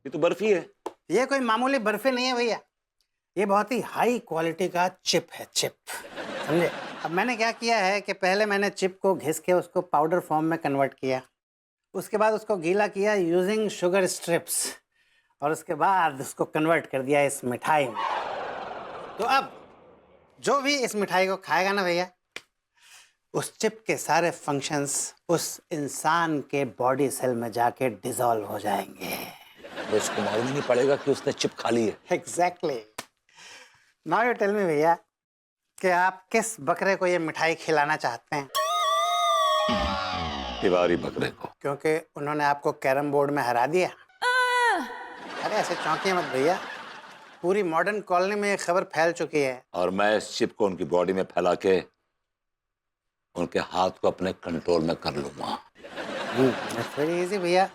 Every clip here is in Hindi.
ये तो बर्फी है। ये कोई मामूली बर्फी नहीं है भैया, ये बहुत ही हाई क्वालिटी का चिप है, चिप, समझे। अब मैंने क्या किया है कि पहले मैंने चिप को घिस के उसको पाउडर फॉर्म में कन्वर्ट किया, उसके बाद उसको गीला किया यूजिंग शुगर स्ट्रिप्स, और उसके बाद उसको कन्वर्ट कर दिया इस मिठाई में। तो अब जो भी इस मिठाई को खाएगा ना भैया, उस चिप के सारे फंक्शंस उस इंसान के बॉडी सेल में जाके डिसॉल्व हो जाएंगे। तो उसको मालूम ही नहीं पड़ेगा कि उसने चिप खा ली है। Exactly. Now you tell me भैया कि आप किस बकरे को ये मिठाई खिलाना चाहते हैं? तिवारी बकरे को। क्योंकि उन्होंने आपको कैरम बोर्ड में हरा दिया। अरे ऐसे चौंकिए मत भैया, पूरी मॉडर्न कॉलोनी में ये खबर फैल चुकी है। और मैं इस चिप को उनकी बॉडी में फैला के उनके हाथ को अपने कंट्रोल में कर लूंगा। वेरी इजी भैया,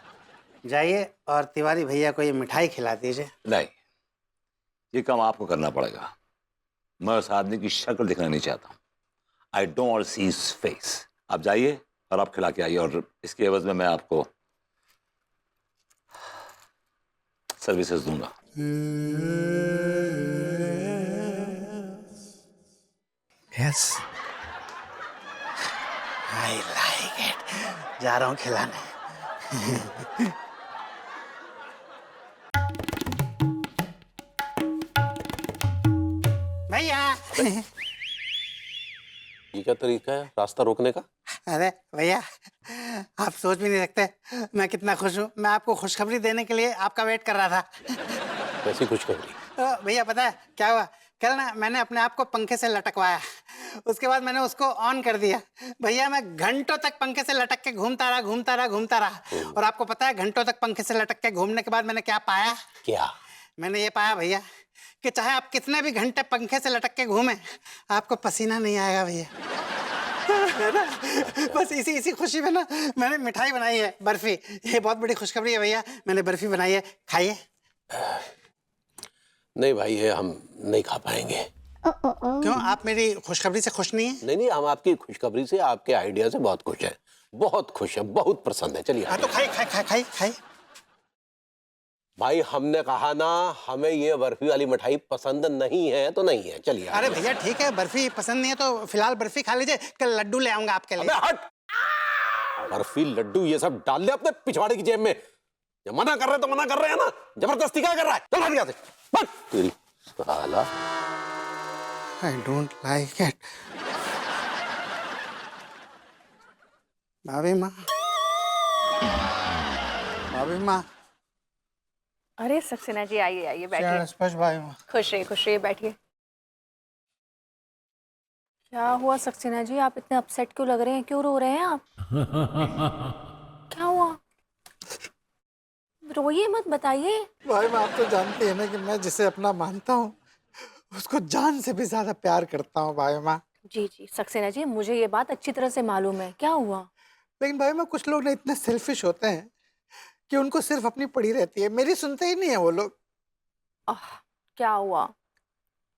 जाइए और तिवारी भैया को ये मिठाई खिला दीजिए। नहीं, ये काम आपको करना पड़ेगा। मैं उस आदमी की शक्ल दिखना नहीं चाहता। I don't want to see his face. आप जाइए और आप खिला के आइए, और इसके एवज में मैं आपको सर्विसेज दूंगा। Yes, I like it. जा रहा हूँ खिलाने। भैया। ये क्या तरीका है रास्ता रोकने का? अरे भैया, आप सोच भी नहीं सकते मैं कितना खुश हूँ। मैं आपको खुशखबरी देने के लिए आपका वेट कर रहा था। कैसी खुशखबरी? भैया पता है क्या हुआ? कल ना मैंने अपने आप को पंखे से लटकवाया, उसके बाद मैंने उसको ऑन कर दिया। भैया मैं घंटों तक पंखे से लटक के घूमता रहा। और आपको पता है घंटों तक पंखे से लटक के घूमने के बाद मैंने क्या पाया? क्या? मैंने ये पाया भैया कि चाहे आप कितने भी घंटे पंखे से लटक के घूमें, आपको पसीना नहीं आएगा भैया। है ना? बस इसी खुशी में ना मैंने मिठाई बनाई है, बर्फी। ये बहुत बड़ी खुशखबरी है भैया, मैंने बर्फी बनाई है, खाइए। नहीं भाई, ये हम नहीं खा पाएंगे। क्यों, आप मेरी खुशखबरी से खुश नहीं है? नहीं, हम आपकी खुशखबरी से, आपके आइडिया से बहुत खुश हैं। बहुत खुश हैं, बहुत पसंद है। चलिए। हाँ तो खाइए। भाई हमने कहा ना, हमें ये बर्फी वाली मिठाई पसंद नहीं है तो नहीं है। चलिए। अरे भैया ठीक है, बर्फी पसंद नहीं है तो फिलहाल बर्फी खा लीजिए, कल लड्डू ले आऊंगा आपके लिए। अबे हट! बर्फी लड्डू ये सब डाल ले अपने पिछवाड़े की जेब में। जब मना कर रहे तो मना कर रहे हैं ना, जबरदस्ती क्या कर रहा है? चल हट यहाँ से। बस तेरी साला। I don't like it. भाभी माँ। अरे सक्सेना जी, आइए बैठिए। स्पर्श भाभी माँ। खुश रहिए, बैठिए। क्या हुआ सक्सेना जी, आप इतने अपसेट क्यों लग रहे हैं? क्यों रो रहे हैं आप? क्या हुआ? रोइए मत, बताइए। भाई माँ, आप तो जानती है ना कि मैं जिसे अपना मानता हूँ उसको जान से भी ज्यादा प्यार करता हूँ भाई माँ। जी सक्सेना जी, मुझे ये बात अच्छी तरह से मालूम है। क्या हुआ? लेकिन भाई माँ, कुछ लोग ना इतने सेल्फिश होते हैं कि उनको सिर्फ अपनी पड़ी रहती है, मेरी सुनते ही नहीं है वो लोग। क्या हुआ?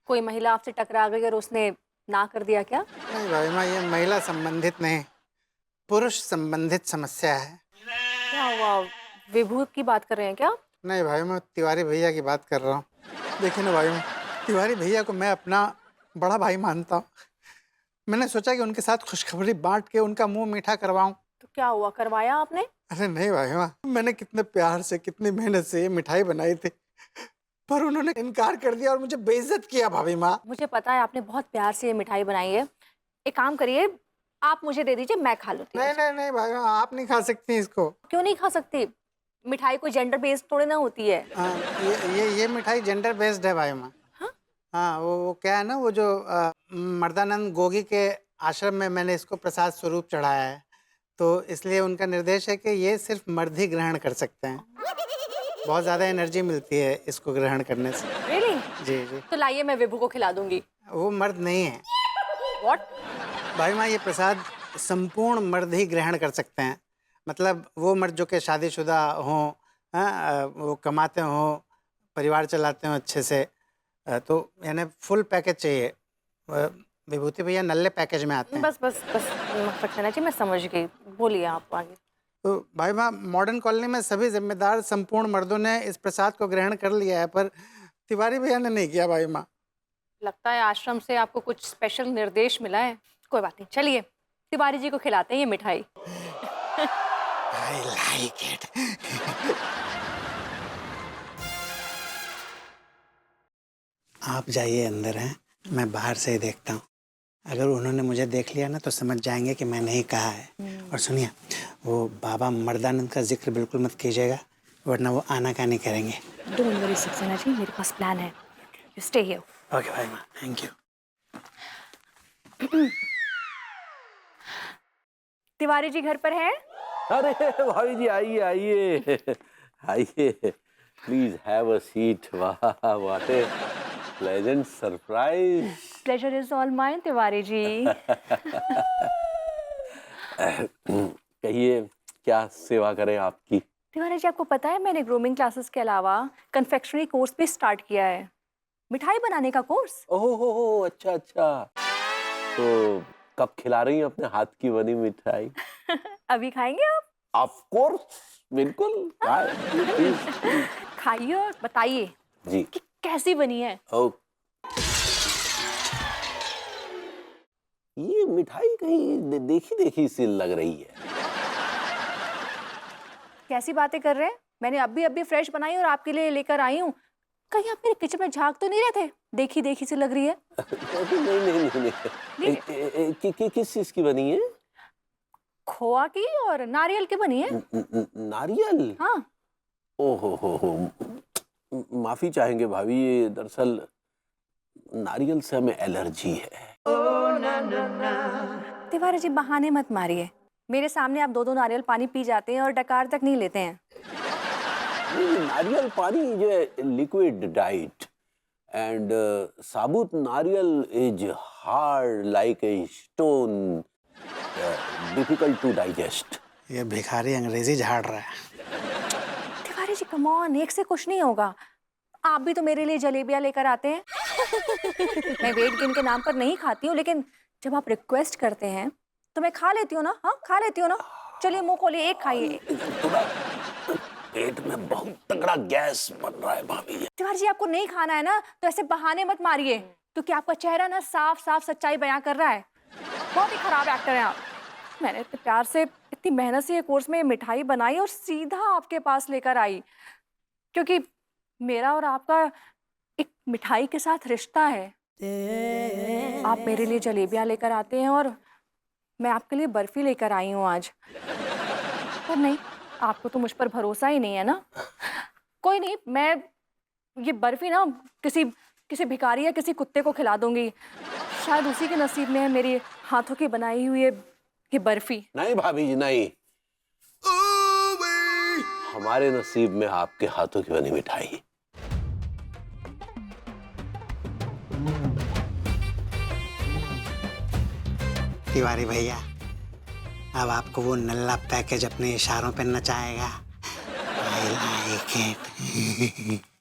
कोई महिला आपसे टकरा गई और उसने ना कर दिया क्या? नहीं भाई माँ, ये महिला संबंधित नहीं, पुरुष संबंधित समस्या है। क्या हुआ? विभू की बात कर रहे हैं क्या? नहीं भाई, मैं तिवारी भैया की बात कर रहा हूँ। देखिए ना भाई माँ, तिवारी भैया को मैं अपना बड़ा भाई मानता हूँ। मैंने सोचा कि उनके साथ खुशखबरी बांट के उनका मुंह मीठा करवाऊं। तो क्या हुआ, करवाया आपने? अरे नहीं भाई माँ, मैंने कितने प्यार से, कितनी मेहनत से ये मिठाई बनाई थी, पर उन्होंने इनकार कर दिया और मुझे बेइज्जत किया भाभी माँ। मुझे पता है आपने बहुत प्यार से ये मिठाई बनाई है। एक काम करिए, आप मुझे दे दीजिए, मैं खा लूँगी। नहीं भाई माँ, आप नहीं खा सकती इसको। क्यों नहीं खा सकती? मिठाई कोई जेंडर बेस्ड थोड़ी ना होती है। हाँ, ये मिठाई जेंडर बेस्ड है भाई माँ। हाँ? हाँ, वो क्या है ना, वो जो मर्दानंद गोगी के आश्रम में मैंने इसको प्रसाद स्वरूप चढ़ाया है, तो इसलिए उनका निर्देश है कि ये सिर्फ मर्द ही ग्रहण कर सकते हैं। बहुत ज़्यादा एनर्जी मिलती है इसको ग्रहण करने से। रियली? जी। तो लाइए, मैं विभू को खिला दूंगी। वो मर्द नहीं है। व्हाट? भाई माँ, ये प्रसाद संपूर्ण मर्द ही ग्रहण कर सकते हैं। मतलब वो मर्द जो कि शादीशुदा हों, वो कमाते हों, परिवार चलाते हों अच्छे से, तो यानी फुल पैकेज चाहिए। विभूति भैया नल्ले पैकेज में आते हैं। बस सक्सेना जी, मैं समझ गई। बोलिए आप आगे। तो भाई माँ, मॉडर्न कॉलोनी में सभी जिम्मेदार संपूर्ण मर्दों ने इस प्रसाद को ग्रहण कर लिया है, पर तिवारी भैया ने नहीं किया भाई माँ। लगता है आश्रम से आपको कुछ स्पेशल निर्देश मिला है। कोई बात नहीं, चलिए तिवारी जी को खिलाते हैं ये मिठाई। I like it. आप जाइए अंदर हैं, मैं बाहर से ही देखता हूँ। अगर उन्होंने मुझे देख लिया ना तो समझ जाएंगे कि मैंने ही कहा है। और सुनिए, वो बाबा मर्दानंद का जिक्र बिल्कुल मत कीजिएगा, वरना वो आनाकानी करेंगे। डोंट वरी सक्सेना जी, मेरे पास प्लान है। You stay here. ओके भाई माँ, थैंक यू। तिवारी जी घर पर है? अरे भाभी जी, आइए आइए आइए, प्लीज हैव अ सीट। वाह, what a pleasant surprise. Pleasure is all mine Tiwari ji. कहिए, क्या सेवा करें आपकी? तिवारी जी, आपको पता है मैंने ग्रूमिंग क्लासेस के अलावा कन्फेक्शनरी कोर्स भी स्टार्ट किया है, मिठाई बनाने का कोर्स। ओहो हो, अच्छा अच्छा। तो कब खिला रही हैं अपने हाथ की बनी मिठाई? अभी खाएंगे आप? ऑफ कोर्स, बिल्कुल। खाइए और बताइए जी कि कैसी बनी है। ओ, ये मिठाई कहीं देखी देखी सी लग रही है। कैसी बातें कर रहे हैं? मैंने अभी अभी फ्रेश बनाई और आपके लिए लेकर आई हूँ। कहीं आप मेरे किचन में झांक तो नहीं रहे थे? देखी देखी सी लग रही है। नहीं नहीं नहीं, किस चीज की बनी है? खोआ की और नारियल की बनी है। नारियल? हाँ। ओहो हो, माफी चाहेंगे भाभी, ये दरअसल नारियल से हमें एलर्जी है। तिवारी जी, बहाने मत मारिए। मेरे सामने आप दो दो नारियल पानी पी जाते हैं और डकार तक नहीं लेते हैं। नारियल पानी जो है liquid diet, and sabut nariyal is hard like a stone, difficult to digest. ये भिखारी अंग्रेजी झाड़ रहा है। तिवारी जी कम ऑन, एक से कुछ नहीं होगा। आप भी तो मेरे लिए जलेबियां लेकर आते हैं। मैं वेट गेन के नाम पर नहीं खाती हूँ, लेकिन जब आप रिक्वेस्ट करते हैं तो मैं खा लेती हूँ ना। हाँ, खा लेती हूँ ना। चलिए मुंह खोलिए, एक खाइए। पेट में बहुत तगड़ा गैस बन रहा है भाभी। तिवारी जी, आपको नहीं खाना है ना तो ऐसे बहाने मत मारिए, क्योंकि आपका चेहरा ना साफ साफ सच्चाई बयां कर रहा है। बहुत ही खराब एक्टर हैं आप। मैंने इतने प्यार से, इतनी मेहनत से ये कोर्स में मिठाई बनाई और सीधा आपके पास लेकर आई, क्योंकि मेरा और आपका एक मिठाई के साथ रिश्ता है। आप मेरे लिए जलेबियां लेकर आते हैं और मैं आपके लिए बर्फी लेकर आई हूँ आज। पर नहीं, आपको तो मुझ पर भरोसा ही नहीं है ना। कोई नहीं, मैं ये बर्फी ना किसी भिखारी या किसी कुत्ते को खिला दूंगी। शायद उसी के नसीब में है मेरी हाथों की बनाई हुई ये बर्फी। नहीं भाभी जी, नहीं। हमारे नसीब में आपके हाथों की बनी मिठाई। तिवारी भैया, अब आपको वो नल्ला पैकेज अपने इशारों पे नचाएगा। I like it.